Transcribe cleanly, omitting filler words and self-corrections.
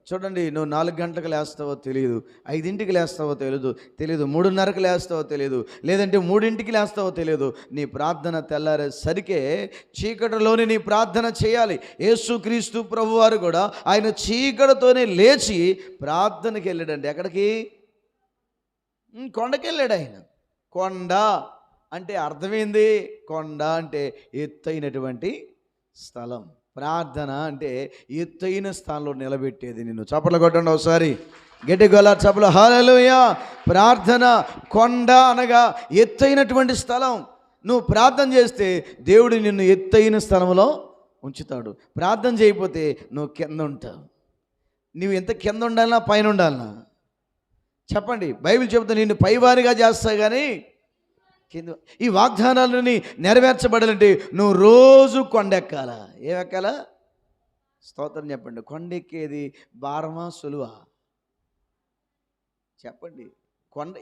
చూడండి, నువ్వు 4 గంటలకు లేస్తావో తెలియదు, 5ంటికి లేస్తావో తెలియదు, 3:30కి లేస్తావో తెలియదు, లేదంటే 3ంటికి లేస్తావో తెలియదు. నీ ప్రార్థన తెల్లారేసరికే చీకటిలోనే నీ ప్రార్థన చేయాలి. యేసుక్రీస్తు ప్రభువారు కూడా ఆయన చీకటితోనే లేచి ప్రార్థనకి వెళ్ళాడండి. ఎక్కడికి? కొండకి వెళ్ళాడు ఆయన. కొండ అంటే అర్థమైంది. కొండ అంటే ఎత్తైనటువంటి స్థలం. ప్రార్థన అంటే ఎత్తైన స్థానంలో నిలబెట్టేది నిన్ను. చప్పట్లు కొట్టండి ఒకసారి గట్టిగా, చప్పలు. హల్లెలూయా. ప్రార్థన కొండ అనగా ఎత్తైనటువంటి స్థలం. నువ్వు ప్రార్థన చేస్తే దేవుడు నిన్ను ఎత్తైన స్థలంలో ఉంచుతాడు. ప్రార్థన చేయకపోతే నువ్వు కింద ఉంటావు. నువ్వు ఎంత కింద ఉండాలన్నా పైన ఉండాలన్నా? చెప్పండి. బైబిల్ చెబుతా నిన్ను పైవారిగా చేస్తా కానీ కింద. ఈ వాగ్దానాలని నెరవేర్చబడాలంటే నువ్వు రోజు కొండెక్కాలా? ఏమెక్కాలా? స్తోత్రం చెప్పండి. కొండెక్కేది భారమా సులువా? చెప్పండి. కొండ